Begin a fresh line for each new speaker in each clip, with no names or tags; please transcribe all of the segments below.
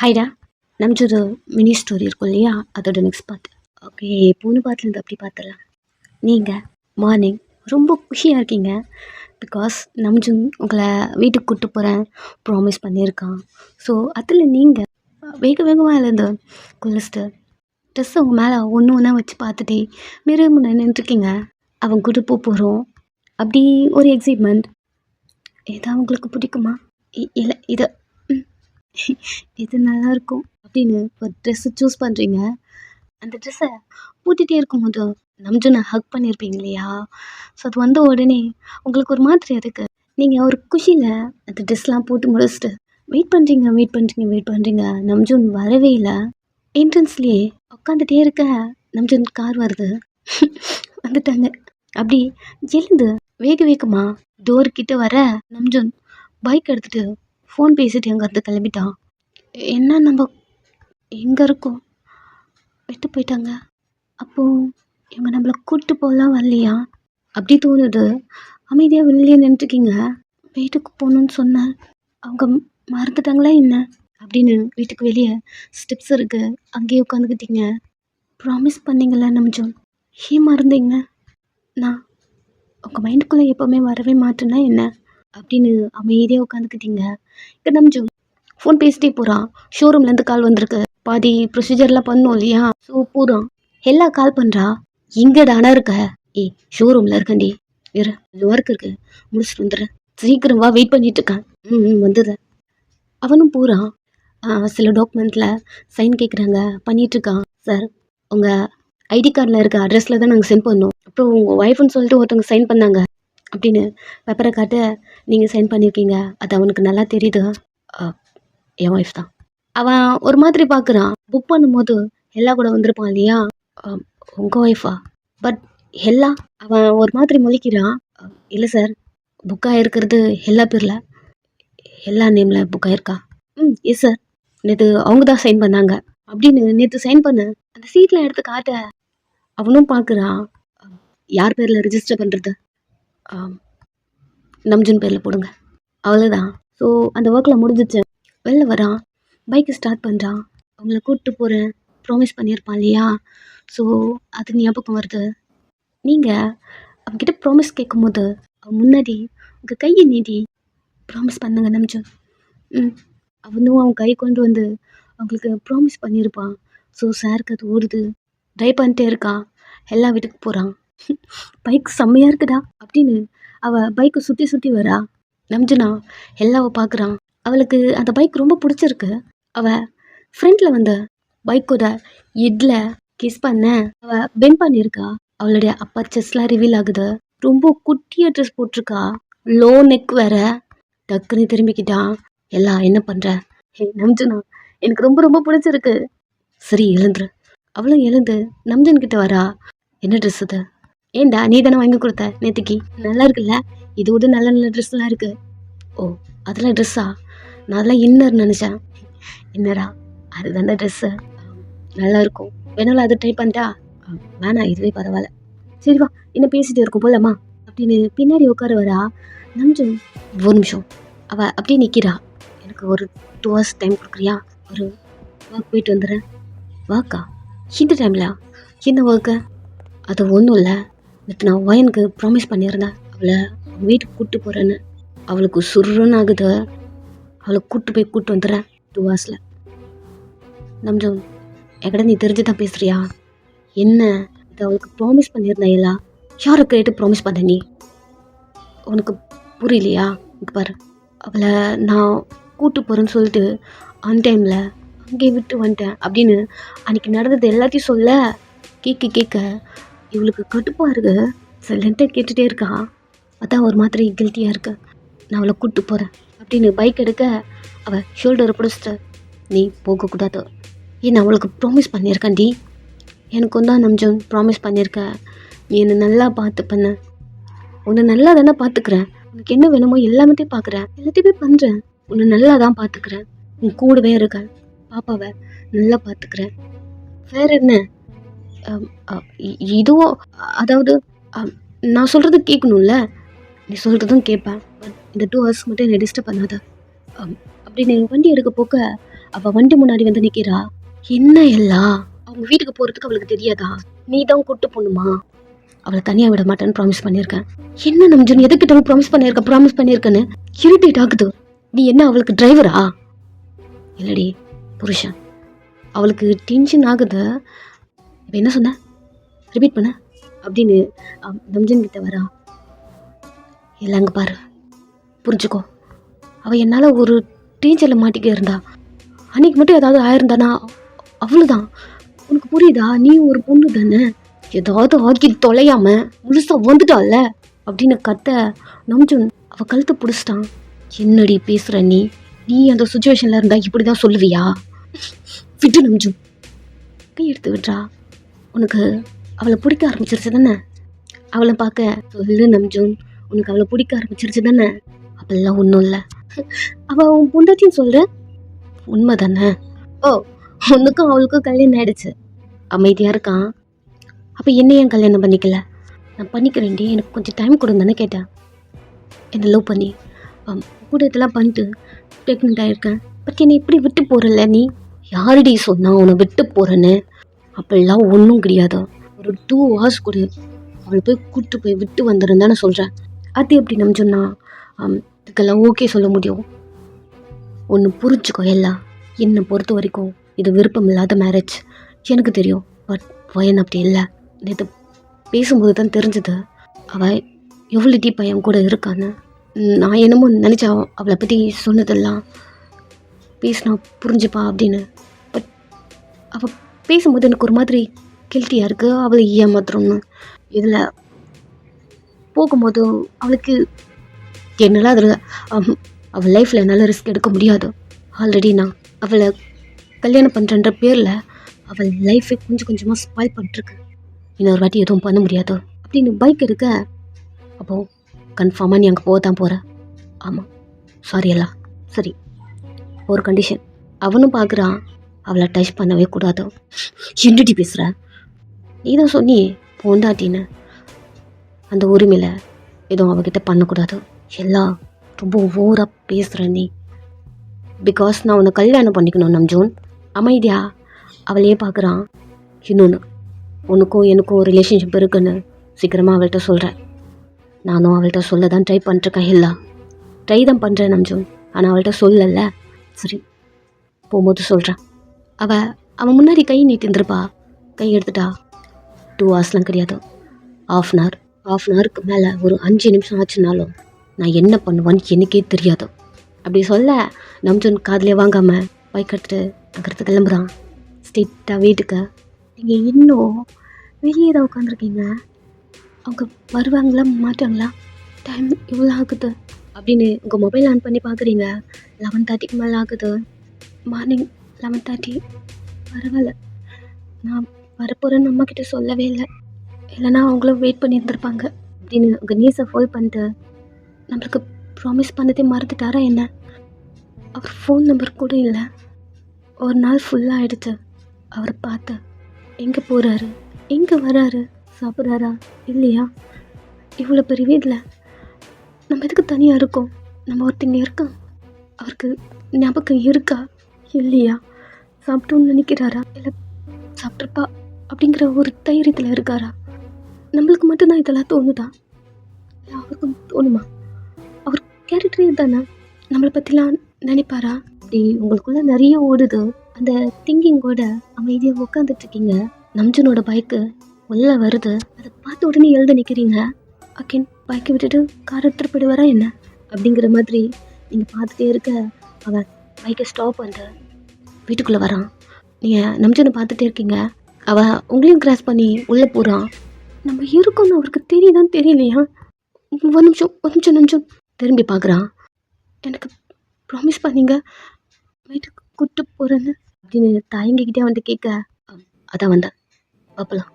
ஹாய்டா. நமக்கு mini story இருக்கும் இல்லையா, அதோட நெக்ஸ்ட் பார்ட். ஓகே, பொண்ணு பார்த்துலேருந்து அப்படி பார்த்துடலாம். நீங்கள் மார்னிங் ரொம்ப குஷியாக இருக்கீங்க. பிகாஸ் நம்ஜுன் உங்களை வீட்டுக்கு கூப்பிட்டு போகிறேன் ப்ராமிஸ் பண்ணியிருக்கான். ஸோ அதில் நீங்கள் வேக வேகமாக எழுந்து குளிச்சுட்டு ட்ரெஸ்ஸை உங்கள் மேலே ஒன்று ஒன்றா வச்சு பார்த்துட்டே மிரர் முன்னே நின்றுருக்கீங்க. அவன் கூட்டு போகிறோம் அப்படி ஒரு எக்ஸைட்மெண்ட். ஏதா உங்களுக்கு பிடிக்குமா? இல்லை இதை இது நல்லாயிருக்கும் அப்படின்னு ஒரு ட்ரெஸ்ஸை சூஸ் பண்ணுறீங்க. அந்த ட்ரெஸ்ஸை போட்டுகிட்டே இருக்கும்போது நம்ஜுனை ஹக் பண்ணியிருப்பீங்க இல்லையா? ஸோ அது வந்த உடனே உங்களுக்கு ஒரு மாதிரி இருக்குது. நீங்கள் ஒரு குஷியில் அந்த ட்ரெஸ்லாம் போட்டு முடிச்சுட்டு வெயிட் பண்ணுறீங்க. நம்ஜுன் வரவே இல்லை. என்ட்ரன்ஸ்லேயே உட்காந்துட்டே இருக்க நம்ஜுன் கார் வருது. வந்துட்டாங்க. அப்படி எழுந்து வேக வேகமாக டோர்கிட்ட வர நம்ஜுன் பைக் எடுத்துகிட்டு ஃபோன் பேசிட்டு அங்கேருந்து கிளம்பிட்டான். என்ன நம்ம எங்கே இருக்கோம், விட்டு போயிட்டாங்க. அப்போது இவங்க நம்மளை கூப்பிட்டு போகலாம் வரலையா அப்படி தோணுது. அமைதியாக வெளியே நின்றுருக்கீங்க. வீட்டுக்கு போகணுன்னு சொன்னேன், அவங்க மறந்துட்டாங்களா என்ன அப்படின்னு வீட்டுக்கு வெளியே ஸ்டெப்ஸ் இருக்குது, அங்கேயே உட்காந்துக்கிட்டீங்க. ப்ராமிஸ் பண்ணிங்களா நம்ஜுன், ஏன் மறந்தீங்க? நான் உங்கள் மைண்டுக்குள்ளே எப்போவுமே வரவே மாட்டேன்னா என்ன அப்படின்னு அமைதியாக உட்காந்துக்கிட்டீங்க. இங்கே நம்ஜுன் ஃபோன் பேசிட்டே போகிறான். ஷோரூம்லேருந்து கால் வந்திருக்கு, பாதி ப்ரொசீஜர்லாம் பண்ணோம் இல்லையா? ஸோ போகிறான். எல்லாம் கால் பண்ணுறா. இங்கேடானா இருக்க? ஏய், ஷோரூமில் இருக்கண்டி, வேறு ஒர்க் இருக்குது, முடிச்சுட்டு வந்துடுறேன், சீக்கிரம் வா, வெயிட் பண்ணிட்டு இருக்கேன். வந்துடுறேன். அவனும் போகிறான். சில டாக்குமெண்ட்டில் சைன் கேட்குறாங்க, பண்ணிகிட்ருக்கான். சார், உங்கள் ஐடி கார்டில் இருக்க அட்ரஸில் தான் நாங்கள் சென்ட் பண்ணோம். அப்புறம் உங்கள் ஒய்ஃப்னு சொல்லிட்டு ஒருத்தவங்க சைன் பண்ணாங்க அப்படின்னு பேப்பரை காட்ட நீங்கள் சைன் பண்ணியிருக்கீங்க. அது அவனுக்கு நல்லா தெரியுது. என் ஒய்ஃப் தான். அவன் ஒரு மாதிரி பார்க்குறான். புக் பண்ணும்போது எல்லா கூட வந்திருப்பான் இல்லையா? உங்கள் ஒய்ஃபா? பட் எல்லா அவன் ஒரு மாதிரி முழிக்கிறான். இல்லை சார், புக் ஆகிருக்கிறது எல்லா பேரில், எல்லா நேமில் புக் ஆகிருக்கா? எஸ் சார், நேற்று அவங்க தான் சைன் பண்ணாங்க அப்படின்னு நேற்று சைன் பண்ண அந்த சீட்டில் எடுத்து காட்ட அவனும் பார்க்குறான். யார் பேரில் ரிஜிஸ்டர் பண்ணுறது? நம்ஜுன் பேரில் போடுங்க, அவ்வளோதான். ஸோ அந்த ஒர்க்கில் முடிஞ்சிச்சு. வெளில வரான், பைக்கை ஸ்டார்ட் பண்ணுறான். அவங்கள கூப்பிட்டு போகிறேன் ப்ராமிஸ் பண்ணியிருப்பான் இல்லையா? ஸோ அது ஞாபகம் வருது. நீங்கள் அவங்ககிட்ட ப்ராமிஸ் கேட்கும்போது அவன் முன்னாடி உங்கள் கையை நீட்டி ப்ராமிஸ் பண்ணுங்க நம்ஜுன். அவனும் அவன் கை கொண்டு வந்து அவங்களுக்கு ப்ராமிஸ் பண்ணியிருப்பான். ஸோ சாருக்கு அது ஓடுது, ட்ரைவ் பண்ணிட்டே இருக்கான். எல்லா வீட்டுக்கு போகிறான். பைக் செம்மையாக இருக்குடா அப்படின்னு அவள் பைக்கை சுற்றி வரா. நம்ஜுனா எல்லாவை பார்க்குறான். அவளுக்கு அந்த பைக் ரொம்ப பிடிச்சிருக்கு. அவள் ஃப்ரண்ட்டில் வந்து பைக்கோட ஹெட்டில் கிஸ் பண்ண அவள் பெண்ட் பண்ணியிருக்கா. அவளுடைய அப்பர் செஸ்ட்லாம் ரிவீல் ஆகுது. ரொம்ப குட்டியாக ட்ரெஸ் போட்டிருக்கா, லோ நெக் வேற. டக்குன்னு திரும்பிக்கிட்டான். எல்லாம் என்ன பண்ணுற? நம்ஜுனா, எனக்கு ரொம்ப ரொம்ப பிடிச்சிருக்கு. சரி எழுந்துரு. அவளும் எழுந்து நம்ஜுன் கிட்ட வரா. என்ன ட்ரெஸ் அது? ஏண்டா, நீ தானே வாங்கி கொடுத்த நேற்றுக்கு, நல்லா இருக்குல்ல? இதோட நல்ல நல்ல ட்ரெஸ்லாம் இருக்குது. ஓ, அதெல்லாம் ட்ரெஸ்ஸா? நான் அதெல்லாம் இன்னர் நினச்சேன். இன்னரா? அதுதான்டா ட்ரெஸ்ஸு, நல்லா இருக்கும். வேணாலும் அது ட்ரை பண்ணிட்டா? வேணாம், இதுவே பரவாயில்ல. சரி வா, என்ன பேசிகிட்டு இருக்கும் போலம்மா அப்படின்னு பின்னாடி உட்கார வரா. நம்ஜுன் ஒரு நிமிஷம். அவள் அப்படியே நிற்கிறா. எனக்கு ஒரு 2 hours டைம் கொடுக்குறியா? ஒரு வாக் போயிட்டு வந்துடுறேன். வாக்கா? இந்த டைமில் என்ன ஒர்க்கு? அது ஒன்றும் இல்லை, நேற்று நான் ஒயனுக்கு ப்ராமிஸ் பண்ணியிருந்தேன், அவளை வீட்டுக்கு கூப்பிட்டு போகிறேன்னு. அவளுக்கு சுருன்னு ஆகுது. அவளை கூப்பிட்டு வந்துடுறேன் 2 hours. நம்ஜுன், என்கிட்ட நீ தெரிஞ்சு தான் பேசுகிறியா? என்ன இது? அவளுக்கு ப்ராமிஸ் பண்ணியிருந்தேன். எல்லாம் யாரை கேட்டு ப்ராமிஸ் பண்ண நீ? உனக்கு புரியலையா? இங்கே பாரு, அவளை நான் கூப்பிட்டு போகிறேன்னு சொல்லிட்டு ஆன் டைமில் அங்கேயே விட்டு வந்துட்டேன் அப்படின்னு அன்றைக்கி நடந்தது எல்லாத்தையும் சொல்ல கேட்க இவளுக்கு கடுப்பாக இருக்கு. சைலண்ட்டாக கேட்டுகிட்டே இருக்கா. அதான் ஒரு மாதிரி கில்ட்டியாக இருக்கு. நான் அவளை கூப்பிட்டு போகிறேன் அப்படின்னு பைக் எடுக்க அவள் ஷோல்டரை பிடிச்சிட்டு, நீ போகக்கூடாது, நான் அவளுக்கு ப்ராமிஸ் பண்ணியிருக்கேன்டி. எனக்கும் தான் நம்ஜுன் ப்ராமிஸ் பண்ணியிருக்கேன். நீ என்னை நல்லா பார்த்து பண்ண. உன்னை நல்லா தானே பார்த்துக்கிறேன். உனக்கு என்ன வேணுமோ எல்லாமே பார்க்குறேன், எல்லாத்தையுமே பண்ணுறேன். உன்னை நல்லா தான் பார்த்துக்கிறேன். உன் கூடவே இருக்கேன். பாப்பாவை நல்லா பார்த்துக்கிறேன். வேறு என்ன? இதுவும், அதாவது நான் சொல்கிறது கேட்கணும்ல, நீ சொல்கிறதும் கேட்பேன். பட் இந்த 2 hours மட்டும் என்னை டிஸ்டர்ப் பண்ணாத அப்படின்னு வண்டி எடுக்க போக்க அவள் வண்டி முன்னாடி வந்து நிற்கிறா. என்ன எல்லாம் அவங்க வீட்டுக்கு போகிறதுக்கு அவளுக்கு தெரியாதா? நீ தான் கூட்டு போகணுமா? அவளை தனியாக விட மாட்டேன்னு ப்ராமிஸ் பண்ணியிருக்கேன். என்ன நம்ஜன் எதுக்கிட்ட ப்ராமிஸ் பண்ணியிருக்கேன்னு இரிட்டேட் ஆகுது. நீ என்ன அவளுக்கு டிரைவரா? இல்லடி, புருஷன். அவளுக்கு டென்ஷன் ஆகுது. இப்போ என்ன சொன்ன, ரிப்பீட் பண்ண அப்படின்னு நம்ஜன் கிட்ட வரா. இல்லைங்க பாரு, புரிஞ்சுக்கோ, அவள் என்னால் ஒரு டீச்சரில் மாட்டிக்க இருந்தா. அன்னைக்கு மட்டும் ஏதாவது ஆயிருந்தானா அவ்வளோதான். உனக்கு புரியுதா? நீ ஒரு பொண்ணு தானே, ஏதாவது ஆக்கி தொலையாம முழுசாக வந்துட்டால அப்படின்னு கத்த நம்ஜுன் அவள் கழுத்தை பிடிச்சிட்டான். என்னடி பேசுகிற நீ? நீ அந்த சுச்சுவேஷனில் இருந்தால் இப்படி தான் சொல்லுவியா? விட்டு நம்ஜுன், கை எடுத்து விட்றா. உனக்கு அவளை பிடிக்க ஆரம்பிச்சிருச்சு தானே? அவளை பார்க்க சொல்லு நம்ஜுன், உனக்கு அவளை பிடிக்க ஆரம்பிச்சிருச்சு தானே? அப்பெல்லாம் ஒன்றும் இல்லை, அவள் உன் பொண்டாட்டின்னு சொல்கிற, உண்மை தானே? ஓ, உனக்கும் அவளுக்கும் கல்யாணம் ஆயிடுச்சு. அமைதியாக இருக்கான். அப்போ என்ன ஏன் கல்யாணம் பண்ணிக்கல? நான் பண்ணிக்கிறேன்டி, எனக்கு கொஞ்சம் டைம் கொடுன்னு தானே கேட்டேன். என்னை லவ் பண்ணி கூட இதெல்லாம் பண்ணிட்டு ப்ரெக்னென்ட் ஆகிருக்கேன். பட் என்னை இப்படி விட்டு போகிறல்ல நீ? யாரடி சொன்னா உன்னை விட்டு போகிறேன்னு? அப்படிலாம் ஒன்றும் கிடையாது. ஒரு 2 hours கூட அவளை போய் கூப்பிட்டு போய் விட்டு வந்துடுன்னு தானே சொல்கிறேன். அது எப்படி நம்ம சொன்னால் இதுக்கெல்லாம் ஓகே சொல்ல முடியும்? ஒன்று புரிஞ்சுக்கோ, எல்லாம் என்னை பொறுத்த வரைக்கும் இது விருப்பம் இல்லாத மேரேஜ். எனக்கு தெரியும், பட் பையன் அப்படி இல்லை. நேற்று பேசும்போது தான் தெரிஞ்சது அவள் எவ்வளோ டீப் பையன் கூட இருக்கான்னு. நான் என்னமோ நினச்சா அவளை பற்றி சொன்னதெல்லாம் பேசினா புரிஞ்சுப்பா அப்படின்னு. பட் அவள் பேசும்போது எனக்கு ஒரு மாதிரி கில்ட்டியாக இருக்குது, அவளை ஏமாத்துறோம்னு. இதில் போகும்போது அவளுக்கு என்னால் அதில் அவள் லைஃப்பில் என்னால் ரிஸ்க் எடுக்க முடியாது. ஆல்ரெடி நான் அவளை கல்யாணம் பண்ணுறன்ற பேரில் அவள் லைஃபை கொஞ்சம் கொஞ்சமாக ஸ்பாயில் பண்ணிட்டுருக்கு. இன்னொரு வாட்டி எதுவும் பண்ண முடியாது அப்படின்னு பைக் எடுக்க, அப்போது கன்ஃபார்மாக நீ அங்கே போக தான் போகிற. ஆமாம், சாரி எல்லாம் சரி, ஒரு கண்டிஷன். அவனும் பார்க்குறான், அவளை டச் பண்ணவே கூடாது. என்னடி பேசுகிற? நீ தான் சொன்னி பொண்டாட்டின்னு. அந்த உரிமையில் எதுவும் அவகிட்ட பண்ணக்கூடாது. எல்லாம் ரொம்ப ஓவராக பேசுகிற நீ. பிகாஸ் நான் உன்னை கல்யாணம் பண்ணிக்கணும் நம்ஜூன். அமைதியா அவளையே பார்க்குறான். இன்னொன்று, உனக்கும் எனக்கும் ரிலேஷன்ஷிப் இருக்குன்னு சீக்கிரமாக அவள்கிட்ட சொல்கிறேன். நானும் அவள்கிட்ட சொல்ல தான் ட்ரை பண்ணிட்டுருக்கேன். இல்லை, ட்ரை தான் பண்ணுறேன் நம்ஜூன், ஆனால் அவள்கிட்ட சொல்லலை. சரி, போகும்போது சொல்கிறேன். அவன் முன்னாடி கை நீட்டிருந்துருப்பா, கை எடுத்துட்டா. 2 hours கிடையாது, ½ ஹவருக்கு மேலே ஒரு 5 நிமிஷம் ஆச்சுனாலும் நான் என்ன பண்ணுவான்னு எனக்கே தெரியாது. அப்படி சொல்ல நம்ஜூன் காதிலே வாங்காமல் பைக் எடுத்துட்டு அங்கிறது கிளம்புறான். ஸ்ட்ரெயிட்டாக வீட்டுக்கு. நீங்கள் இன்னும் வெளியே தான் உட்காந்துருக்கீங்க, அவங்க வருவாங்களா மாட்டாங்களா? டைம் இவ்வளோ ஆகுது அப்படின்னு உங்கள் மொபைல் ஆன் பண்ணி பார்க்குறீங்க. 11:30க்கு மேலே ஆகுது. மார்னிங் 11:30. பரவாயில்ல, நான் வரப்போகிறேன்னு அம்மாக்கிட்ட சொல்லவே இல்லை, இல்லைனா அவங்களும் வெயிட் பண்ணியிருந்துருப்பாங்க அப்படின்னு உங்கள் நீஸை ஃபோல் பண்ணிட்டு நம்மளுக்கு ப்ராமிஸ் பண்ணதே மறந்துட்டாரா என்ன? அவர் ஃபோன் நம்பர் கூட இல்லை. ஒரு நாள் ஃபுல்லாக ஆகிடுச்சு அவரை பார்த்து. எங்கே போகிறாரு, எங்கே வராரு, சாப்பிட்றாரா இல்லையா? இவ்வளோ பெரிய வீட்டில் நம்ம எதுக்கு தனியாக இருக்கோம்? நம்ம ஒருத்தங்க இருக்கோம், அவருக்கு ஞாபகம் இருக்கா இல்லையா? சாப்பிட்டோன்னு நினைக்கிறாரா, இல்லை சாப்பிட்ருப்பா அப்படிங்கிற ஒரு தைரியத்தில் இருக்காரா? நம்மளுக்கு மட்டும்தான் இதெல்லாம் தோணுதா, இல்லை அவருக்கும் தோணுமா? அவர் கேரக்டரே தானே, நம்மளை பற்றிலாம் நினைப்பாரா? அப்படி உங்களுக்குள்ளே நிறைய ஓடுது. அந்த திங்கிங்கோட அமைதியாக உட்காந்துட்ருக்கீங்க. நம்ஜனோட பைக்கு உள்ளே வருது. அதை பார்த்த உடனே எழுத நிற்கிறீங்க. அகேன் பைக்கை விட்டுட்டு கார் எடுத்துகிட்டு போயிடுவாரா என்ன அப்படிங்கிற மாதிரி நீங்கள் பார்த்துட்டே இருக்க அவன் பைக்கை ஸ்டாப் பண்ணிட்டு வீட்டுக்குள்ளே வரான். நீங்கள் நம்ஜனை பார்த்துட்டே இருக்கீங்க. அவன் உங்களையும் கிராஸ் பண்ணி உள்ளே போகிறான். நம்ம இருக்கோன்னு அவருக்கு தெரியுதான் தெரியலையா? ஒரு நிமிஷம் திரும்பி பார்க்குறான். எனக்கு ப்ராமிஸ் பண்ணீங்க வீட்டுக்கு கூப்பிட்டு போகிறேன்னு அப்படின்னு தயங்கிக்கிட்டே வந்து கேட்க, அதான் வந்தேன் பார்ப்பலாம்.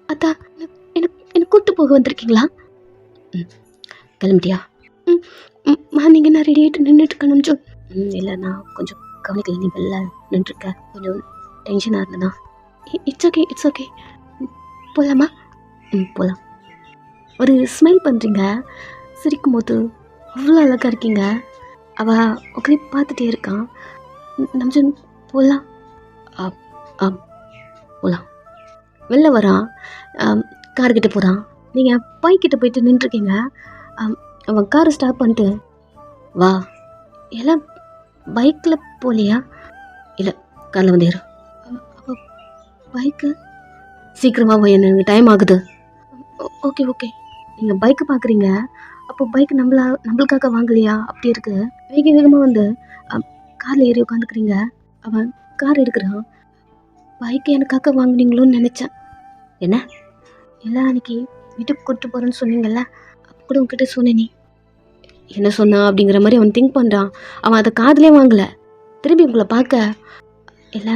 அதான் எனக்கு கூப்பிட்டு போக வந்திருக்கீங்களா? கிளம்பிட்டியா? நீங்கள் நான் ரெடி ஆகிட்டு நின்றுட்டுருக்கேன் நம்ஜூன். இல்லை, நான் கொஞ்சம் கவனிக்கல, நீ வெளில நின்றுருக்க, கொஞ்சம் டென்ஷனாக இருந்தேண்ணா. இட்ஸ் ஓகே போகலாமா? போகலாம். ஒரு ஸ்மைல் பண்ணுறீங்க, சிரிக்கும் போது அவ்வளோ அழகாக இருக்கீங்க. அவள் உங்களை பார்த்துட்டே இருக்கான். நம்ஜன் போகலாம். போகலாம். வெளில வரான். கார்கிட்ட போகிறான். நீங்கள் பைக்கிட்ட போயிட்டு நின்றுருக்கீங்க. அவன் காரை ஸ்டாப் பண்ணிட்டு வா. எல்லாம் பைக்கில் போகலையா? இல்லை, காரில் வந்து ஏறு. அப்போ பைக்கு சீக்கிரமாக போய் எனக்கு டைம் ஆகுது. Okay okay. நீங்கள் பைக்கு பார்க்குறீங்க, அப்போ பைக் நம்மளுக்காக வாங்கலையா? அப்படி இருக்கு. வேக வேகமாக வந்து காரில் ஏறி உட்காந்துக்கிறீங்க. அவன் கார் எடுக்கிறான். பைக்கு எனக்காக வாங்கினீங்களோன்னு நினச்சேன். என்ன எல்லாம் அன்றைக்கி வீட்டுக்கு கூப்பிட்டு போகிறேன்னு சொன்னீங்கல்ல, அப்போ கூட உங்ககிட்ட சொன்னேன். நீ என்ன சொன்னா அப்படிங்கிற மாதிரி அவன் திங்க் பண்ணுறான். அவன் அதை காதிலே வாங்கலை. திரும்பி உங்களை பார்க்க இல்லை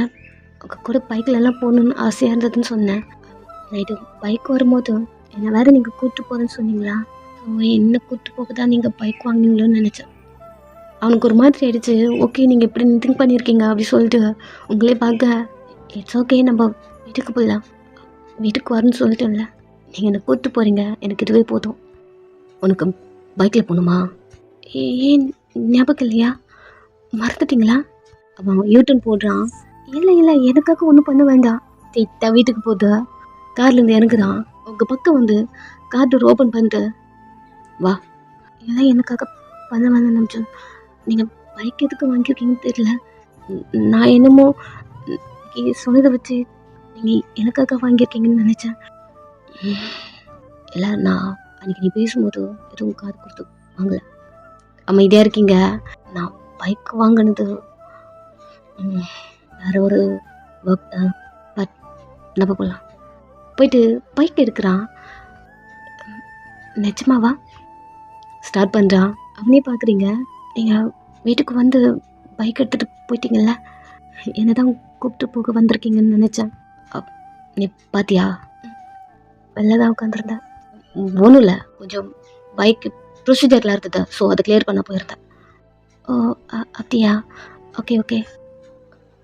உங்கள் கூட பைக்கிலலாம் போகணுன்னு ஆசையாக இருந்ததுன்னு சொன்னேன். நைட்டு பைக் வரும்போது என்னை வேறு நீங்கள் கூப்பிட்டு போகிறேன்னு சொன்னீங்களா? என்ன கூப்பிட்டு போக தான் நீங்கள் பைக் வாங்கினீங்களோன்னு நினச்சேன். அவனுக்கு ஒரு மாதிரி ஆயிடுச்சு. ஓகே, நீங்கள் இப்படி திங்க் பண்ணியிருக்கீங்க அப்படி சொல்லிட்டு உங்களே பார்க்க இட்ஸ் ஓகே, நம்ம வீட்டுக்கு போயிடலாம். வீட்டுக்கு வரணும்னு சொல்லிட்டேன்ல, நீங்கள் என்னை கூப்பிட்டு போகிறீங்க, எனக்கு இதுவே போதும். உனக்கு பைக்கில் போகணுமா? ஏன் ஞாபகம் இல்லையா? மறந்துட்டிங்களா? அவன் யூட்டன் போடுறான். இல்லை இல்லை, எனக்காக ஒன்றும் பண்ண வேண்டாம். திட்டா வீட்டுக்கு போகுது. கார்லேருந்து இறங்குறான். உங்கள் பக்கம் வந்து கார் டோர் ஓப்பன் பண்ணிட்டு வா. இதெல்லாம் எனக்காக பண்ண வேண்டாம் நினச்சோம். நீங்கள் பைக் எதுக்கு வாங்கியிருக்கீங்கன்னு தெரியல. நான் என்னமோ சொன்னதை வச்சு நீங்கள் எனக்காக வாங்கியிருக்கீங்கன்னு நினச்சேன். இல்லை, நான் அன்றைக்கி நீ பேசும்போது எதுவும் காது கொடுத்து வாங்கலை. அமைதியாக இருக்கீங்க. நான் பைக் வாங்கினது வேறு ஒரு ஒர்க் தான். பட் நம்ம போகலாம். போயிட்டு பைக் எடுக்கிறான். நிஜமாவா? ஸ்டார்ட் பண்ணுறான். அவனே பார்க்குறீங்க. நீங்கள் வீட்டுக்கு வந்து பைக் எடுத்துகிட்டு போயிட்டீங்கல்ல, என்ன தான் கூப்பிட்டு போக வந்திருக்கீங்கன்னு நினச்சேன். நீ பார்த்தியா? வெளில தான் உட்காந்துருந்தேன். ஒன்றும் இல்லை, கொஞ்சம் பைக்கு ப்ரொசீஜரில் இருந்தது, ஸோ அதை கிளியர் பண்ண போயிருந்தேன். ஓ அப்படியா? ஓகே ஓகே,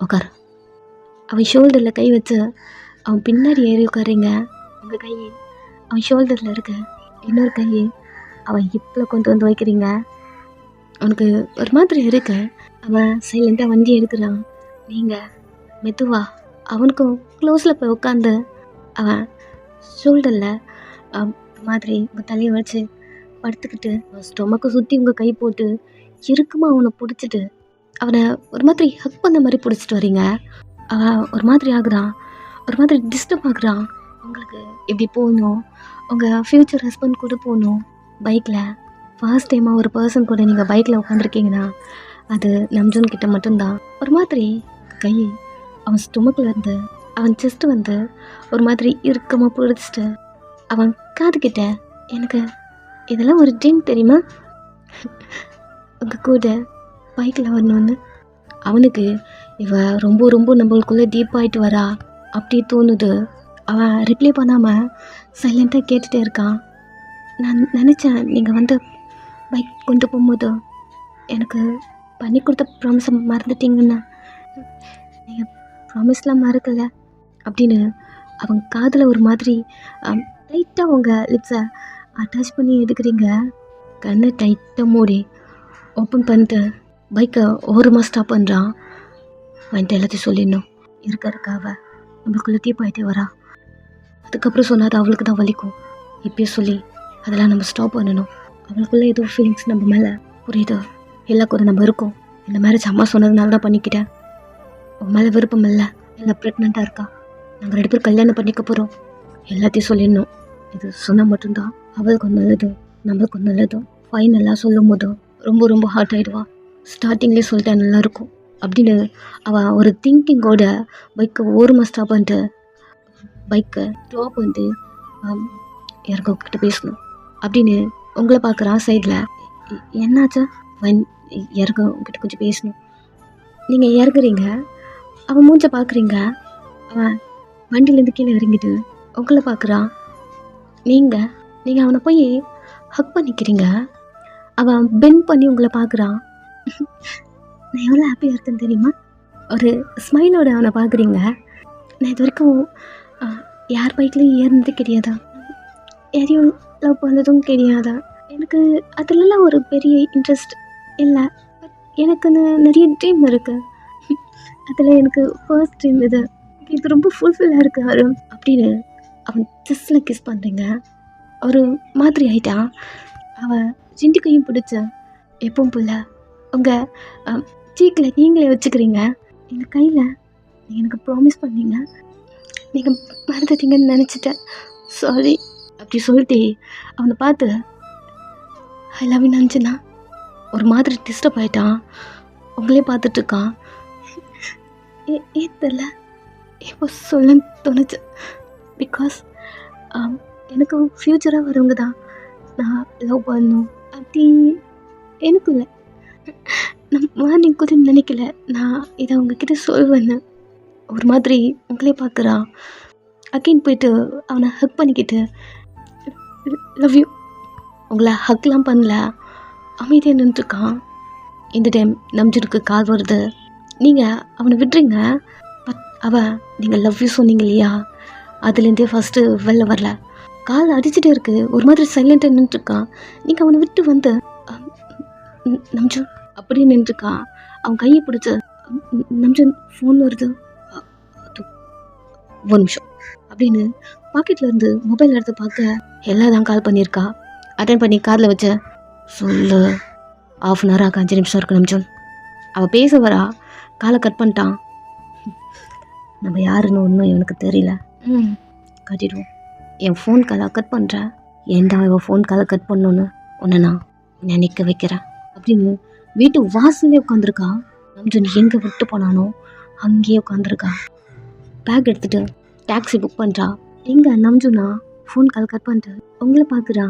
உட்கார். அவன் ஷோல்டரில் கை வச்சு அவன் பின்னாடி ஏறி உட்காருங்க. உங்கள் கை அவன் ஷோல்டரில் இருக்கு. இன்னொரு கை அவன் ஹிப்பில் கொண்டு வந்து வைக்கிறீங்க. அவனுக்கு ஒரு மாதிரி இருக்கு. அவன் சைலண்ட்டாக வண்டி எடுக்கிறான். நீங்கள் மெதுவா அவனுக்கும் க்ளோஸில் போய் உட்காந்து அவன் ஷோல்டரில் மாதிரி உங்கள் தலையை வச்சு படுத்துக்கிட்டு ஸ்டொமக்கை சுற்றி உங்கள் கை போட்டு இறுக்கமாக அவனை பிடிச்சிட்டு அவனை ஒரு மாதிரி ஹக் பண்ண மாதிரி பிடிச்சிட்டு வரீங்க. அவன் ஒரு மாதிரி ஆகுறான், ஒரு மாதிரி டிஸ்டர்ப் ஆகுறான். உங்களுக்கு எப்படி போகணும், உங்கள் ஃப்யூச்சர் ஹஸ்பண்ட் கூட போகணும் பைக்கில். ஃபர்ஸ்ட் டைமாக ஒரு பர்சன் கூட நீங்கள் பைக்கில் உட்காந்துருக்கீங்கன்னா அது நம்ஜன் கிட்ட மட்டும்தான். ஒரு மாதிரி கை அவன் ஸ்டொமக்கில் இருந்து அவன் செஸ்ட்டு வந்து ஒரு மாதிரி இறுக்கமாக பிடிச்சிட்டு அவன் காதுகிட்ட எனக்கு இதெல்லாம் ஒரு ட்ரீம் தெரியுமா, உங்கள் கூட பைக்கில் வரணுன்னு. அவனுக்கு இவ ரொம்ப ரொம்ப நம்மளுக்குள்ளே டீப்பாகிட்டு வரா அப்படி தோணுது. அவன் ரிப்ளை பண்ணாமல் சைலண்ட்டாக கேட்டுகிட்டே இருக்கான். நான் நினச்சேன் நீங்கள் வந்து பைக் கொண்டு போகும்போது எனக்கு பண்ணி கொடுத்த ப்ராமிஸை மறந்துட்டீங்கன்னு. நீங்கள் ப்ராமிஸ்லாம் மறக்கலை அப்படின்னு அவங்க காதில் ஒரு மாதிரி டைட்டாக உங்கள் லிப்ஸை அட்டாச் பண்ணி எடுக்கிறீங்க. கண்ணை டைட்டாக மூடி ஓப்பன் பண்ணிட்டு பைக்கை ஓரமாக ஸ்டாப் பண்ணுறான். வந்துட்டு எல்லாத்தையும் சொல்லிடணும். இருக்காவ நம்மளுக்குள்ளே தீப்பாயிட்டே வரா. அதுக்கப்புறம் சொன்னால் அது அவளுக்கு தான் வலிக்கும். இப்பயே சொல்லி அதெல்லாம் நம்ம ஸ்டாப் பண்ணணும். அவளுக்குள்ளே ஏதோ ஃபீலிங்ஸ் நம்ம மேலே புரியுது. எல்லா கூட நம்ம இருக்கோம். இந்த மேரேஜ் அம்மா சொன்னதுனால தான் பண்ணிக்கிட்டேன். உன் மேலே விருப்பம் இல்லை, எல்லாம் ப்ரெக்னெண்ட்டாக இருக்கா, நாங்கள் 2 பேர் கல்யாணம் பண்ணிக்க போகிறோம். எல்லாத்தையும் சொல்லிடணும். இது சொன்னால் மட்டும்தான் அவளுக்கு நல்லது, நம்மளுக்கு நல்லது. ஃபைனலாக சொல்லும் போது ரொம்ப ரொம்ப ஹார்ட் ஆகிடுவா. ஸ்டார்டிங்லேயே சொல்லிட்டா நல்லாயிருக்கும் அப்படின்னு அவள் ஒரு திங்கிங்கோட பைக்கை ஓரமாக ஸ்டாப் பண்ணிட்டு பைக்கை ட்ராப் வந்து இறக்கிட்ட பேசணும் அப்படின்னு உங்களை பார்க்குறான் சைடில். என்னாச்சா? இறங்க உங்ககிட்ட கொஞ்சம் பேசணும். நீங்கள் இறங்குறீங்க, அவன் மூஞ்ச பார்க்குறீங்க. அவன் வண்டியிலேருந்து கீழே இறங்கிட்டு உங்களை பார்க்குறான். நீங்கள் அவனை போய் ஹக் பண்ணிக்கிறீங்க. அவன் பெண்ட் பண்ணி உங்களை பார்க்குறான். நான் எவ்வளோ ஹாப்பியாக இருக்கேன்னு தெரியுமா? ஒரு ஸ்மைலோட அவனை பார்க்குறீங்க. நான் இது வரைக்கும் யார் பைக்லையும் ஏறினது கிடையாதா, யாரையும் லவ் பண்ணதும் கிடையாதா. எனக்கு அதிலெல்லாம் ஒரு பெரிய இன்ட்ரெஸ்ட் இல்லை. பட் எனக்குன்னு நிறைய ட்ரீம் இருக்குது. அதில் எனக்கு ஃபர்ஸ்ட் ட்ரீம் இது ரொம்ப ஃபுல்ஃபில்லாக இருக்குது அருண் அப்படின்னு அவன் ஜஸ்டில் கிஸ் பண்ணுறீங்க. ஒரு மாதிரி ஆயிட்டா. அவன் ரெண்டு கையும் பிடிச்ச எப்பவும் போல உங்கள் சீக்கில் நீங்களே வச்சுக்கிறீங்க. எங்கள் கையில் நீங்கள் எனக்கு ப்ராமிஸ் பண்ணீங்க, நீங்கள் மறந்துட்டீங்கன்னு நினச்சிட்டேன், சாரி அப்படி சொல்லிட்டு அவனை பார்த்து ஐ லவ் யூ நினச்சினா ஒரு மாதிரி டிஸ்டர்ப் ஆகிட்டான். உங்களே பார்த்துட்ருக்கான். ஏன் தெரில இப்போ சொல்லன்னு தோணுச்சு. பிகாஸ் எனக்கு ஃப்யூச்சராக வரவங்க தான் நான் லவ் பண்ணணும் அப்படி எனக்கும் இல்லை. நான் மார்னிங் கூட நினைக்கல நான் இதை உங்ககிட்ட சொல்வேன்னு. ஒரு மாதிரி உங்களே பார்க்குறான். அகைன் போயிட்டு அவனை ஹக் பண்ணிக்கிட்டு லவ் யூ. உங்களை ஹக்லாம் பண்ணல, அமைதியாக நின்றுருக்கான். இந்த டைம் நம்ஜனுக்கு கால் வருது. நீங்கள் அவனை விட்டுறீங்க. பட் அவன் நீங்கள் லவ் யூ சொன்னீங்க இல்லையா, அதுலேருந்தே ஃபஸ்ட்டு வெளில வரல. கால் அடிச்சுட்டே இருக்குது. ஒரு மாதிரி சைலண்ட்டாக நின்றுருக்கான். நீங்கள் அவனை விட்டு வந்து நம்ஜன் அப்படியே நின்றுருக்கான். அவன் கையை பிடிச்ச நம்ஜன் ஃபோன் வருது, ஒரு நிமிஷம் அப்படின்னு பாக்கெட்டில் இருந்து மொபைல் எடுத்து பார்க்க எல்லாம் தான் கால் பண்ணியிருக்கா. அட்டன் பண்ணி காதில் வச்ச சொல்லு. 1/2 hour ஆக 5 நிமிஷம் இருக்கு நம்ஜன். அவள் பேச வரா, காலை கட் பண்ணிட்டான். நம்ம யாருன்னு ஒன்றும் இவனுக்கு தெரியல. கட்டிடுவோம். என் ஃபோன் காலை கட் பண்ணுறேன். ஏன்டா இவன் ஃபோன் காலை கட் பண்ணணுன்னு உன்னை நான் நினைக்க வைக்கிறேன் அப்படின்னு வீட்டு வாசல்லே உட்காந்துருக்கா. நம்ஜன் எங்கே விட்டு போனானோ அங்கேயே உட்காந்துருக்கா. பேக் எடுத்துகிட்டு டாக்ஸி புக் பண்ணுறா. எங்கே நம்ஜுனா ஃபோன் கால் கட் பண்ணிட்டு உங்களை பார்க்குறா.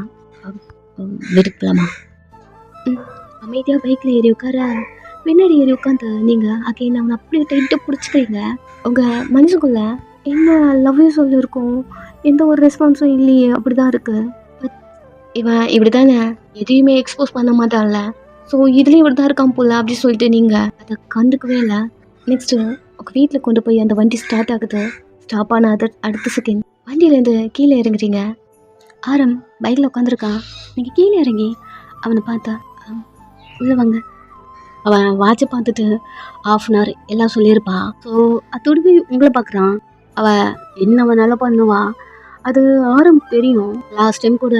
வீட்டுக்கு போகலாமா? அமைதியாக பைக்கில் ஏறி உட்கார பின்னாடி ஏறி உட்காந்து நீங்கள் அகைன் அவனை அப்படியே டைட்டாக பிடிச்சிக்கிறீங்க. உங்கள் மனசுக்குள்ளே என்ன லவ் யூ சொல்லியிருக்கோம், எந்த ஒரு ரெஸ்பான்ஸும் இல்லையே, அப்படி தான் இருக்குது. பட் இவன் இப்படி தானே எதையுமே எக்ஸ்போஸ் பண்ண மாட்டான்ல, ஸோ இதுலேயும் இப்படி தான் இருக்கான் போல அப்படி சொல்லிட்டு நீங்கள் அதை கண்டுக்கவே இல்லை. நெக்ஸ்ட்டு உங்கள் வீட்டில் கொண்டு போய் அந்த வண்டி ஸ்டார்ட் ஆகுது. ஸ்டாப் ஆன அடுத்த செகண்ட் வண்டியிலேருந்து கீழே இறங்குறீங்க. ஆரம் பைக்கில் உட்காந்துருக்கான். நீங்கள் கீழே இறங்கி அவனை பார்த்தா உள்ளே வாங்க. அவன் வாட்சை பார்த்துட்டு 1/2 hour எல்லாம் சொல்லியிருப்பான். ஸோ அதோடவே உங்களை பார்க்குறான். அவள் என்ன வேணாலும் பண்ணுவா, அது ஆரம் தெரியும். லாஸ்ட் டைம் கூட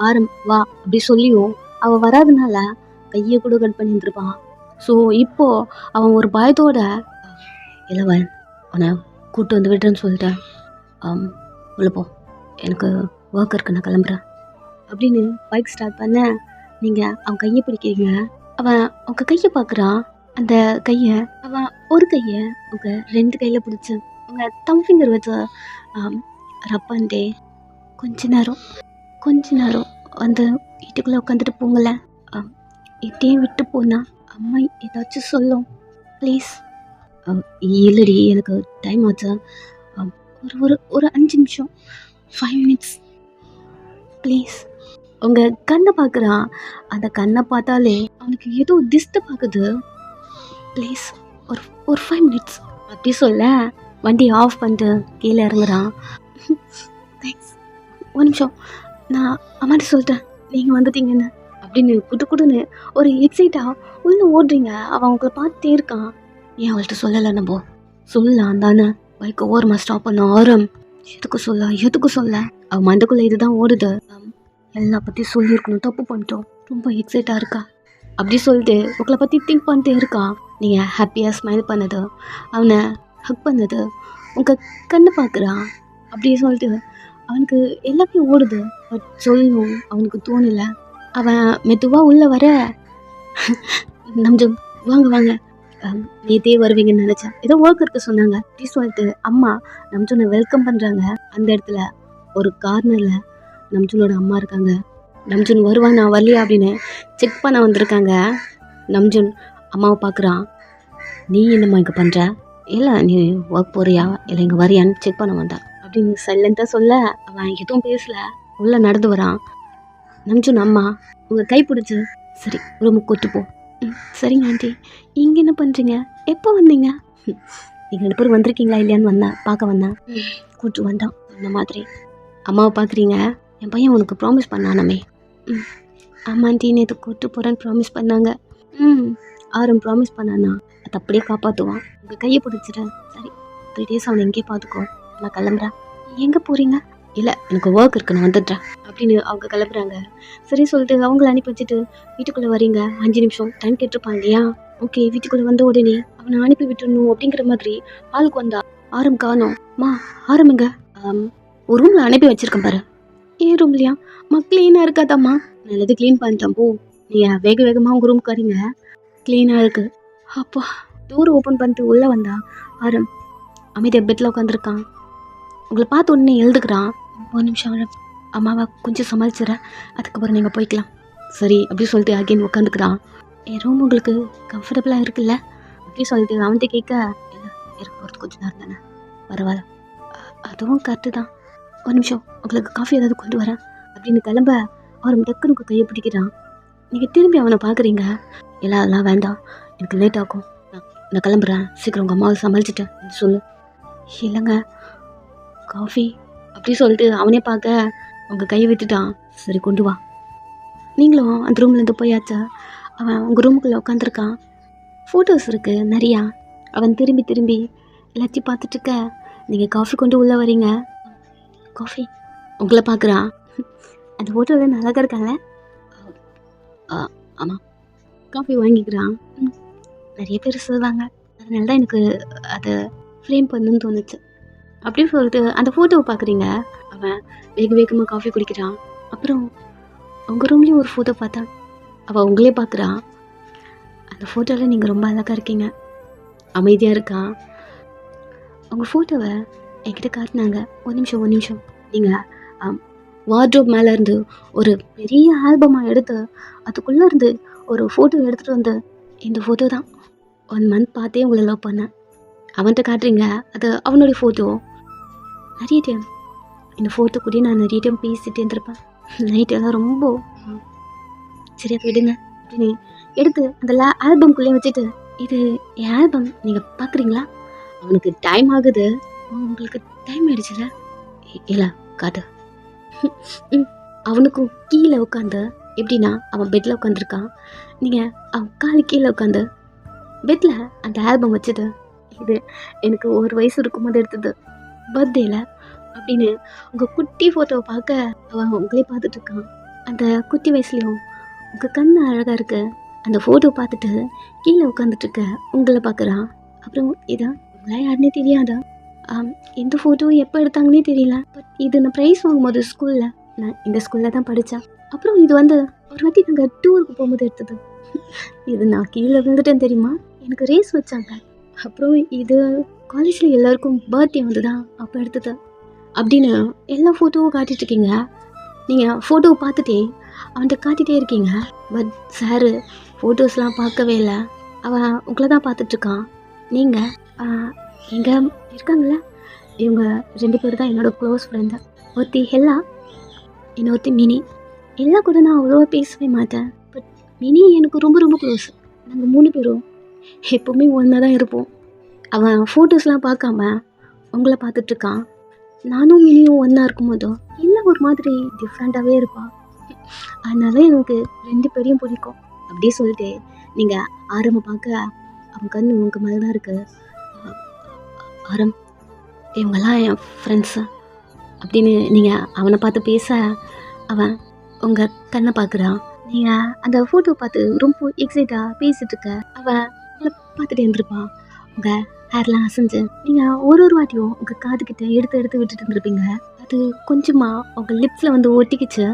ஆரம் வா அப்படி சொல்லியும் அவள் வராதனால கையை கூட கட் பண்ணியிருந்துருப்பான். ஸோ இப்போது அவன் ஒரு பயத்தோட இளவன் அவனை கூப்பிட்டு வந்து விடுறேன்னு சொல்லிட்டேன். உள்ள போ, எனக்கு ஒர்க் இருக்கு, நான் கிளம்புறேன் அப்படின்னு பைக் ஸ்டார்ட் பண்ண நீங்கள் அவன் கையை பிடிக்கிறீங்க. அவன் உங்கள் கையை பார்க்குறான். அந்த கையை அவன் ஒரு கையை உங்கள் 2 கையில் பிடிச்சி உங்கள் தம் ஃபிங்கர் வச்சு ரப் பண்ணிட்டே கொஞ்ச நேரம் வந்து வீட்டுக்குள்ளே உட்காந்துட்டு போங்கல. இப்படியே விட்டு போனா அம்மா ஏதாச்சும் சொல்லும் ப்ளீஸ். இல்லடி எனக்கு டைம் ஆச்சு, ஒரு 5 நிமிஷம் 5 minutes ப்ளீஸ். உங்கள் கண்ணை பார்க்குறான். அந்த கண்ணை பார்த்தாலே அவனுக்கு ஏதோ டிஸ்டர்ப் ஆகுது. ப்ளீஸ் ஒரு 5 minutes அப்படி சொல்ல வண்டி ஆஃப் பண்ணிட்டு கீழே இறங்குறான். தேங்க்ஸ், ஒரு நிமிஷம் நான் அம்மாட்ட சொல்லிட்டேன் நீங்கள் வந்துட்டீங்கன்னு அப்படின்னு குடுன்னு ஒரு எக்ஸைட்டாக உள்ளே ஓடுறீங்க. அவன் உங்களை பார்த்துட்டே இருக்கான். ஏன் அவள்கிட்ட சொல்லலை? நம்ம சொல்லலாம் தானே. பைக்கை ஓரமாக ஸ்டாப் பண்ண ஆரம். எதுக்கு சொல்ல அவன் மண்டக்குள்ளே இதுதான் ஓடுது. எல்லா பற்றி சொல்லியிருக்கணும், தப்பு பண்ணிட்டோம், ரொம்ப எக்ஸைட்டாக இருக்கா அப்படி சொல்லிட்டு உங்களை பற்றி திங்க் பண்ணிட்டே இருக்கான். நீங்கள் ஹாப்பியாக ஸ்மைல் பண்ணது, அவனை ஹக் பண்ணது, உங்கள் கண்ணை பார்க்குறான் அப்படி சொல்லிட்டு அவனுக்கு எல்லாமே ஓடுது. பட் சொல்லணும் அவனுக்கு தோணலை. அவன் மெதுவாக உள்ளே வர நம்ஜம் வாங்க நேற்றே வருவீங்கன்னு நினச்சேன், ஏதோ ஒர்க் இருக்க சொன்னாங்க அப்படி சொல்லிட்டு அம்மா நம்ஜனை வெல்கம் பண்ணுறாங்க. அந்த இடத்துல ஒரு கார்னரில் நம்ஜனோட அம்மா இருக்காங்க. நம்ஜன் வருவான் நான் வரலையா அப்படின்னு செக் பண்ண வந்திருக்காங்க. நம்ஜன் அம்மாவை பார்க்குறான். நீ என்னம்மா இங்கே பண்ணுற? இல்லை நீ ஒர்க் போறியா இல்லை இங்கே வரியான்னு செக் பண்ண வந்தான் அப்படின்னு சைலண்ட்டாக சொல்ல அவன் எதுவும் பேசலை. உள்ளே நடந்து வரான். நம்ஜன் அம்மா உங்கள் கை பிடிச்சி சரி ரூமுக்கு கூட்டு போ. சரிங்க ஆண்டி. இங்கே என்ன பண்ணுறீங்க? எப்போ வந்தீங்க? நீங்கள் 2 பேரும் வந்திருக்கீங்களா இல்லையான்னு பார்க்க வந்தேன். கூட்டு வந்தான். இந்த மாதிரி அம்மாவை பார்க்குறீங்க. என் பையன் உனக்கு ப்ராமிஸ் பண்ணானமே. ஆமாம் ஆண்டி, நேற்று கூட்டு போகிறேன்னு ப்ராமிஸ் பண்ணாங்க. ஆரம் ப்ராமிஸ் பண்ணானா அதை அப்படியே காப்பாற்றுவான். உங்கள் கையை பிடிச்சிட்டேன். சரி 3 days அவனை எங்கேயே பார்த்துக்கோ, நான் கிளம்புறேன். எங்கே போகிறீங்க? இல்லை எனக்கு ஒர்க் இருக்கு, நான் வந்துடுறேன் அப்படின்னு அவங்க கிளம்புறாங்க. சரி சொல்லிட்டு அவங்கள அனுப்பி வச்சுட்டு வீட்டுக்குள்ளே வரீங்க. 5 நிமிஷம் டைம் கேட்டிருப்பான் இல்லையா? ஓகே, வீட்டுக்குள்ளே வந்த உடனே அவனை அனுப்பி விட்டுடணும் அப்படிங்கிற மாதிரி ஆளுக்கு வந்தா. ஆரம் காணோம். மா ஆரம்பிங்க, ஒரு ரூமில் அனுப்பி வச்சிருக்கேன் பாரு. ஏன் ரூம்லையா? க்ளீனாக இருக்காதாம்மா? நல்லது க்ளீன் பண்ணிட்டேன் போ. நீங்கள் வேக வேகமாக உங்கள் ரூமுக்கு வரீங்க, க்ளீனாக இருக்குது. அப்பா டோர் ஓப்பன் பண்ணிட்டு உள்ளே வந்தா ஆரம் அமைதியாக பெட்டில் உட்காந்துருக்கான். உங்களை பார்த்து உடனே எழுதுக்கிறான். ஒரு நிமிஷம் ஆரம், அம்மாவை கொஞ்சம் சமாளிச்சிடறேன், அதுக்கப்புறம் நீங்கள் போய்க்கலாம். சரி அப்படி சொல்லிட்டு அகைன் உட்காந்துக்கிறான். என் ரூம் உங்களுக்கு கம்ஃபர்டபுளாக இருக்குல்ல அப்படி சொல்லிட்டு அவன்கிட்ட கேட்க, இல்லை இருக்க போகிறது கொஞ்சம் நேரம் தானே, பரவாயில்ல. அதுவும் கரெக்டு தான். ஒரு நிமிஷம் உங்களுக்கு காஃபி ஏதாவது கொண்டு வரேன் அப்படின்னு கிளம்ப அவன் டக்குனுக்கு கையை பிடிக்கிறான். நீங்கள் திரும்பி அவனை பார்க்குறீங்க. எல்லாம் வேண்டாம், எனக்கு லேட் ஆகும், நான் கிளம்புறேன், சீக்கிரம் உங்கள் அம்மாவை சமாளிச்சிட்டேன் சொல்லு. இல்லைங்க காஃபி அப்படி சொல்லிட்டு அவனே பார்க்க உங்கள் கையை விட்டுட்டான். சரி கொண்டு வா. நீங்களும் அந்த ரூம்லேருந்து போயாச்சா? அவன் உங்கள் ரூமுக்குள்ளே உட்காந்துருக்கான். ஃபோட்டோஸ் இருக்குது நிறையா. அவன் திரும்பி திரும்பி எல்லாத்தையும் பார்த்துட்ருக்க. நீங்கள் காஃபி கொண்டு உள்ளே வரீங்க. காஃபி உங்களை பார்க்குறான். அந்த ஃபோட்டோவில் நல்லா இருக்காங்க. ஆமாம். காஃபி வாங்கிக்கிறான். நிறைய பேர் சொல்லுவாங்க, அதனால தான் எனக்கு அதை ஃப்ரேம் பண்ணணும்னு தோணுச்சு அப்படின்னு சொல்லிட்டு அந்த ஃபோட்டோவை பார்க்குறீங்க. அவன் வேக வேகமாக காஃபி குடிக்கிறான். அப்புறம் உங்கள் ரூம்லேயும் ஒரு ஃபோட்டோ பார்த்தான். அவள் உங்களே பார்க்குறான். அந்த ஃபோட்டோவில் நீங்கள் ரொம்ப அழகாக இருக்கீங்க, அமைதியாக இருக்கான். உங்கள் ஃபோட்டோவை என்கிட்ட காட்டினாங்க. ஒரு நிமிஷம் நீங்கள் வார்ட்ரோப் மேலே இருந்து ஒரு பெரிய ஆல்பமாக எடுத்து அதுக்குள்ளே இருந்து ஒரு ஃபோட்டோ எடுத்துகிட்டு வந்து, இந்த ஃபோட்டோ தான் 1 month பார்த்தே உங்களை லவ் பண்ணேன். அவன்கிட்ட காட்டுறீங்க. அது அவனுடைய ஃபோட்டோ. நிறைய டைம் இந்த ஃபோட்டோ கூட நான் நிறைய டைம் பேசிகிட்டே இருந்திருப்பேன். நைட் எல்லாம் ரொம்ப சரியாக விடுங்க அப்படின்னு எடுத்து அந்த ஆல்பம்குள்ளே வச்சுட்டு, இது என் ஆல்பம், நீங்கள் பார்க்குறீங்களா? அவனுக்கு டைம் ஆகுது. உங்களுக்கு டைம் ஆயிடுச்சுல? இல்லை காட்டு. அவனுக்கும் கீழே உட்காந்து, எப்படின்னா அவன் பெட்டில் உட்காந்துருக்கான். நீங்கள் அவன் காலு கீழே உட்காந்து பெட்டில் அந்த ஆல்பம் வச்சுட்டு, இது எனக்கு 1 வயசு இருக்கும்போது எடுத்தது பர்த்டேல அப்படின்னு உங்கள் குட்டி ஃபோட்டோவை பார்க்க அவன் உங்களே பார்த்துட்ருக்கான். அந்த குட்டி வயசுலேயும் உங்கள் கண் அழகாக இருக்கு. அந்த ஃபோட்டோ பார்த்துட்டு கீழே உட்காந்துட்ருக்க உங்களை பார்க்குறான். அப்புறம் இதான் உங்களா யாருன்னே தெரியாதா? எந்த ஃபோட்டோ எப்போ எடுத்தாங்கன்னே தெரியல. பட் இது நான் ப்ரைஸ் வாங்கும்போது ஸ்கூலில், நான் இந்த ஸ்கூலில் தான் படித்தேன். அப்புறம் இது வந்து ஒரு வாட்டி நாங்கள் டூருக்கு போகும்போது எடுத்தது. இது நான் கீழே விழுந்துட்டேன் தெரியுமா? எனக்கு ரேஸ் வச்சாங்க. அப்புறம் இது காலேஜில் எல்லாருக்கும் பர்த்டே வந்து தான் அப்போ எடுத்தது அப்படின்னு எல்லா ஃபோட்டோவும் காட்டிகிட்ருக்கீங்க. நீங்கள் ஃபோட்டோவை பார்த்துட்டே அவன்கிட்ட காட்டிகிட்டே இருக்கீங்க. பட் சாரு ஃபோட்டோஸ்லாம் பார்க்கவே இல்லை. அவன் உங்களை தான் பார்த்துட்ருக்கான். நீங்கள் எங்கே இருக்காங்கள? இவங்க 2 பேர் தான் என்னோடய க்ளோஸ் ஃப்ரெண்டு. ஒருத்தி ஹெல்லா, இன்னொருத்தி மினி. எல்லா கூட நான் அவ்வளோவா பேசவே மாட்டேன். பட் மினி எனக்கு ரொம்ப ரொம்ப க்ளோஸ். நாங்கள் 3 பேரும் எப்போவுமே ஒன்றா தான் இருப்போம். அவன் ஃபோட்டோஸ்லாம் பார்க்காம உங்களை பார்த்துட்ருக்கான். நானும் மினியும் ஒன்றா இருக்கும்போதோ இல்லை ஒரு மாதிரி டிஃப்ரெண்ட்டாகவே இருப்பாள். அதனால எனக்கு 2 பேரையும் பிடிக்கும். அப்படியே சொல்லிட்டு நீங்கள் ஆரம்ப பார்க்க அவன் கண் உங்கள் மேலே தான் இருக்குது. ஆரம், இவங்கெல்லாம் என் ஃப்ரெண்ட்ஸு அப்படின்னு நீங்கள் அவனை பார்த்து பேச அவன் உங்கள் கண்ணை பார்க்குறான். நீங்கள் அந்த ஃபோட்டோ பார்த்து ரொம்ப எக்ஸைட்டாக பேசிகிட்டு இருக்க அவன் உங்களை பார்த்துட்டு இருந்திருப்பான். உங்கள் ஹேர்லாம் அசைஞ்சு நீங்கள் ஒரு வாட்டியும் உங்கள் காதுகிட்ட எடுத்து விட்டுட்டு இருந்திருப்பீங்க. அது கொஞ்சமாக உங்கள் லிப்ஸில் வந்து ஒட்டிக்கிச்சு.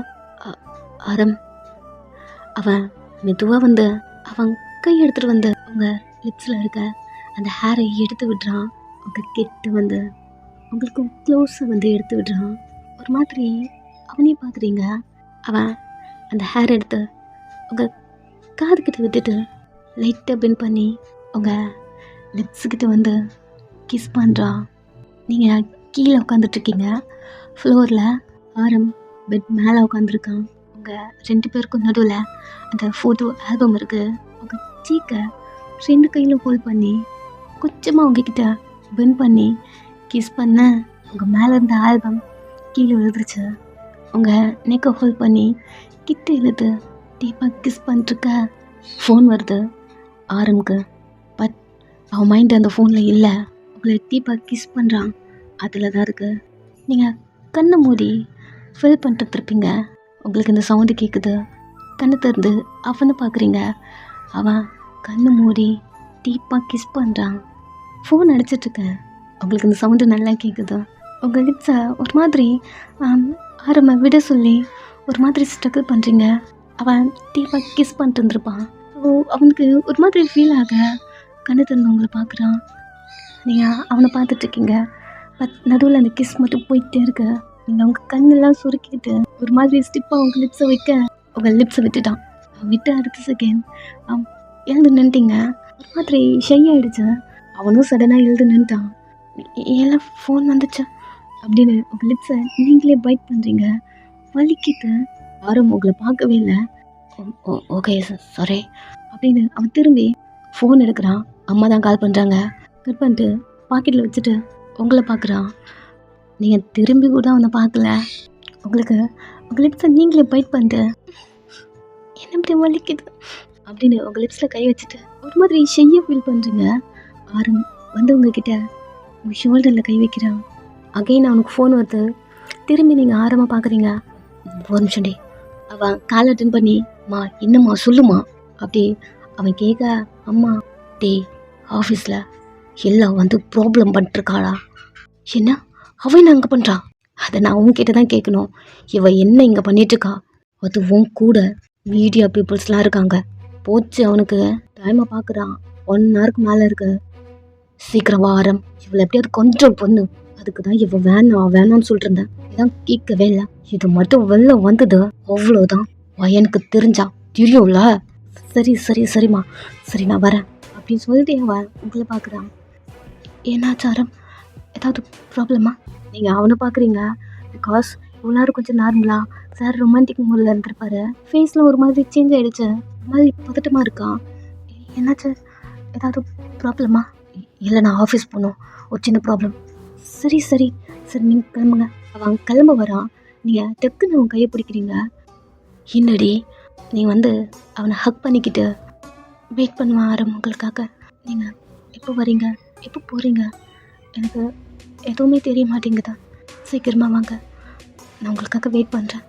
ஆரம், அவன் மெதுவாக வந்து அவன் கை எடுத்துகிட்டு வந்து உங்கள் லிப்ஸில் இருக்க அந்த ஹேரை எடுத்து விடுறான். உங்கள் கிட்ட வந்து உங்களுக்கு க்ளோஸை வந்து எடுத்து விடுறான். ஒரு மாதிரி அவனே பார்க்குறீங்க. அவன் அந்த ஹேர் எடுத்து உங்கள் காதுக்கிட்ட விட்டுட்டு லைட்டாக பெண்ட் பண்ணி உங்கள் லிப்ஸுக்கிட்ட வந்து கிஸ் பண்ணுறான். நீங்கள் கீழே உட்காந்துட்ருக்கீங்க ஃப்ளோரில். ஆரம் பெட் மேலே உட்காந்துருக்கான். உங்கள் 2 பேருக்கும் நடுவில் அந்த ஃபோட்டோ ஆல்பம் இருக்குது. உங்கள் சீக்கை 2 கையிலும் ஹோல்ட் பண்ணி கொஞ்சமாக உங்ககிட்ட பெண்ட் பண்ணி கிஸ் பண்ண உங்கள் மேலே இருந்த ஆல்பம் கீழே விழுந்துருச்சு. உங்கள் நெக்கை ஹோல்ட் பண்ணி கிட்ட இழுத்து டீப்பாக கிஸ் பண்ணிட்டுருக்க ஃபோன் வருது. ஆரம்க்கு. பட் அவன் மைண்ட் அந்த ஃபோனில் இல்லை. உங்களை டீப்பாக கிஸ் பண்ணுறான், அதில் தான் இருக்குது. நீங்கள் கண்ணை மூடி ஃபில் பண்ணிட்டு இருப்பீங்க. உங்களுக்கு இந்த சவுண்டு கேட்குது. கண்ணை திறந்து அவனை பார்க்குறீங்க. அவன் கண்ணை மூடி டீப்பாக கிஸ் பண்ணுறான். ஃபோன் அடிச்சிட்ருக்கேன். உங்களுக்கு இந்த சவுண்டு நல்லா கேட்குது. உங்கள் லிப்ஸை ஒரு மாதிரி ஆரம்ப விட சொல்லி ஒரு மாதிரி ஸ்ட்ரகிள் பண்ணுறீங்க. அவன் டீப்பாக கிஸ் பண்ணிட்டு இருந்திருப்பான். ஸோ அவனுக்கு ஒரு மாதிரி ஃபீல் ஆக கண்ணை திறந்து உங்களை பார்க்குறான். நீங்கள் அவனை பார்த்துட்ருக்கீங்க. பட் நடுவில் அந்த கிஸ் மட்டும் போயிட்டே இருக்கு. நீங்கள் உங்கள் கண்ணெல்லாம் சுருக்கிட்டு ஒரு மாதிரி ஸ்டிப்பாக உங்கள் லிப்ஸை வைக்க உங்கள் லிப்ஸை விட்டுட்டான். விட்டு அடுத்த செகண்ட் எழுந்து நின்ட்டீங்க. ஒரு மாதிரி ஷை ஆகிடுச்சு. அவனும் சடனாக எழுந்து நின்ட்டான். எல்லாம் ஃபோன் வந்துச்சு அப்படின்னு உங்கள் லிப்ஸை நீங்களே பைட் பண்ணுறீங்க. வலிக்கிட்டு யாரும் உங்களை பார்க்கவே இல்லை. ஓகே சாரி அப்படின்னு அவன் திரும்பி ஃபோன் எடுக்கிறான். அம்மா தான் கால் பண்ணுறாங்க. கட் பண்ணிட்டு பாக்கெட்டில் வச்சுட்டு உங்களை பார்க்குறான். நீங்கள் திரும்பி கூட அவனை பார்க்கல. உங்களுக்கு உங்கள் லிப்ஸை நீங்களே பைட் பண்ணிட்டு என்ன இப்படி வலிக்குது அப்படின்னு உங்கள் லிப்ஸில் கை வச்சுட்டு ஒரு மாதிரி ஷையாக ஃபீல் பண்ணுறீங்க. ஆரம் வந்து உங்ககிட்ட உங்கள் ஷோல்டரில் கை வைக்கிறான். அகைன் அவனுக்கு ஃபோன் வருது. திரும்பி நீங்கள் ஆரமாக பார்க்குறீங்க. ஒரு நிமிஷம் டே. அவன் கால் அட்டன் பண்ணி மா என்னம்மா சொல்லுமா அப்படி அவன் கேட்க, அம்மா டே ஆஃபீஸில் எல்லாம் வந்து ப்ராப்ளம் பண்ணிட்டுருக்காளா. என்ன அவன் என்ன அங்கே பண்ணுறான்? அதை நான் உன்கிட்ட தான் கேட்கணும். இவ என்ன இங்கே பண்ணிகிட்ருக்கா? அதுவும் கூட மீடியா பீப்புள்ஸ்லாம் இருக்காங்க. போச்சு அவனுக்கு டைமை பார்க்குறான். 1 ஹவருக்கு மேலே இருக்கு. சீக்கிரம் வாரம் இவளை எப்படியாவது கண்ட்ரோல் பண்ணு. அதுக்கு தான் இவ வேணாம்னு சொல்லிட்டு இருந்தேன். இதான் கேட்கவே இல்லை. இது மட்டும் வெளில வந்தது அவ்வளோதான். எனக்கு தெரிஞ்சா தெரியும்ல. சரிம்மா சரி நான் வரேன் அப்படின்னு சொல்லிட்டு அவன் உங்களை பார்க்குறான். ஏன்னாச்சாரம் ஏதாவது ப்ராப்ளமா? நீங்கள் அவனை பார்க்குறீங்க. பிகாஸ் இவ்வளோ கொஞ்சம் நார்மலாக சார் ரொமான்டிக் மூடில் இருந்திருப்பாரு. ஃபேஸில் ஒரு மாதிரி சேஞ்ச் ஆகிடுச்சு. ஒரு மாதிரி பதட்டமாக இருக்கான். என்னாச்சு? ஏதாவது ப்ராப்ளமா? இல்லை நான் ஆஃபீஸ் போகணும், ஒரு சின்ன ப்ராப்ளம். சரி நீங்கள் கிளம்புங்க. அவன் கிளம்ப வரான். நீங்கள் டக்குன்னு அவன் கையை பிடிக்கிறீங்க. என்னடி நீ வந்து அவனை ஹக் பண்ணிக்கிட்டு வெயிட் பண்ணுவான் ஆரம் உங்களுக்காக. நீங்கள் எப்போ வரீங்க, எப்போ போகிறீங்க? எனக்கு எதுவுமே தெரிய மாட்டேங்குதா. சீக்கிரமாக வாங்க, நான் உங்களுக்காக வெயிட் பண்ணுறேன்.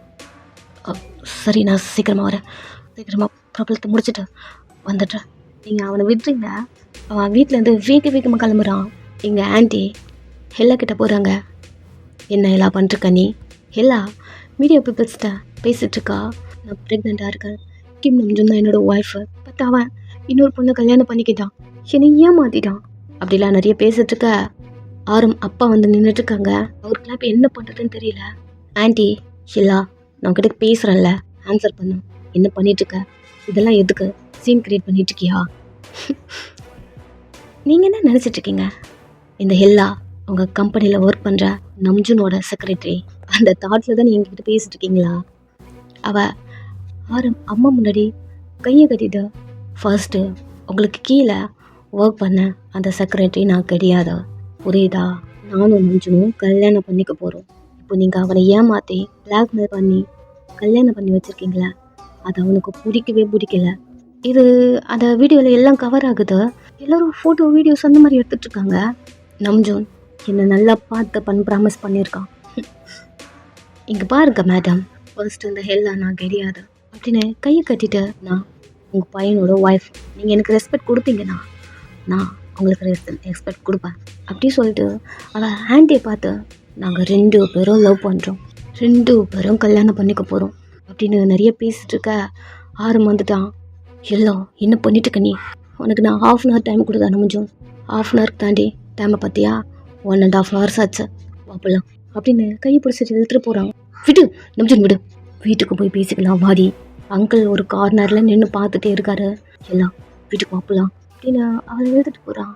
சரி நான் சீக்கிரமாக வரேன். சீக்கிரமாக ப்ராப்ளத்தை முடிச்சுட்டு வந்துடுறேன். நீங்கள் அவனை விட்டுறீங்க. அவன் வீட்டிலேருந்து வேகமாக கிளம்புறான். எங்கள் ஆண்டி ஹெல்லா கிட்ட போகிறாங்க. என்ன எல்லாம் பண்ணிருக்க நீ? ஹெல்லா மீடியா பீப்புள்ஸ்கிட்ட பேசிகிட்ருக்கா. நான் ப்ரெக்னெண்ட்டாக இருக்கேன். கிம் நம்ஜூன் தான் என்னோடய ஒய்ஃபு. பட் அவன் இன்னொரு பொண்ணை கல்யாணம் பண்ணிக்கிட்டான். என்னை ஏமாத்திட்டான் அப்படிலாம் நிறைய பேசிகிட்ருக்க. ஆரம் அப்பா வந்து நின்றுட்டுருக்காங்க. அவருக்குலாம் இப்போ என்ன பண்ணுறதுன்னு தெரியல. ஆண்டி ஹெல்லா நான் உங்ககிட்ட பேசுகிறேன்ல, ஆன்சர் பண்ணு. என்ன பண்ணிகிட்ருக்க? இதெல்லாம் எதுக்கு? சீன் க்ரியேட் பண்ணிகிட்ருக்கியா? நீங்கள் என்ன நினச்சிட்ருக்கீங்க? இந்த ஹெல்லா உங்கள் கம்பெனியில் ஒர்க் பண்ணுற நம்ஜூனோட செக்ரட்டரி. அந்த தாட்டில் தான் நீங்கள் எங்ககிட்ட பேசிகிட்டு இருக்கீங்களா? அவள் ஆரம் அம்மா முன்னாடி கையை கட்டிட்டு, ஃபர்ஸ்ட்டு உங்களுக்கு கீழே ஒர்க் பண்ண அந்த செக்ரட்டரி நான் கிடையாது, புரியுதா? நானும் நம்ஜூனும் கல்யாணம் பண்ணிக்க போகிறோம். இப்போ நீங்கள் அவனை ஏமாற்றி பிளாக்மெயில் பண்ணி கல்யாணம் பண்ணி வச்சுருக்கீங்களே, அது அவனுக்கு பிடிக்கல. இது அந்த வீடியோவில் எல்லாம் கவர் ஆகுது. எல்லோரும் ஃபோட்டோ வீடியோஸ் அந்த மாதிரி எடுத்துகிட்ருக்காங்க. நம்ஜூன் என்னை நல்லா பார்த்து ப்ராமிஸ் பண்ணியிருக்கான். இங்கே பாருங்க மேடம், ஃபர்ஸ்ட் இந்த ஹெல்லா நான் கிடையாது அப்படின்னு கையை கட்டிட்டு, நான் உங்கள் பையனோட ஒய்ஃப், நீங்கள் எனக்கு ரெஸ்பெக்ட் கொடுப்பீங்கன்னா நான் உங்களுக்கு ரெஸ்பெக்ட் கொடுப்பேன் அப்படி சொல்லிட்டு அவள் ஆண்டியை பார்த்து, நாங்கள் 2 பேரும் லவ் பண்ணுறோம், 2 பேரும் கல்யாணம் பண்ணிக்க போகிறோம் அப்படின்னு நிறைய பேசிகிட்ருக்க. ஆரம் வந்துட்டான். எல்லாம் என்ன பண்ணிட்டுருக்க நீ? உனக்கு நான் 1/2 hour டைம் கொடுத்தா நம்ஜூன். 1/2 hour தாண்டி டைமை பார்த்தியா? 1.5 hours ஆச்சு. வாப்பலாம் அப்படின்னு கையை பிடிச்சிட்டு இழுத்துட்டு போகிறான். விடு நம்ஜூன் விடு, வீட்டுக்கு போய் பேசிக்கலாம் வாடி. அங்கிள் ஒரு கார்னரில் நின்று பார்த்துட்டே இருக்காரு. எல்லாம் வீட்டுக்கு வாப்பலாம் அப்படின்னு அவளை இழுத்துட்டு போகிறான்.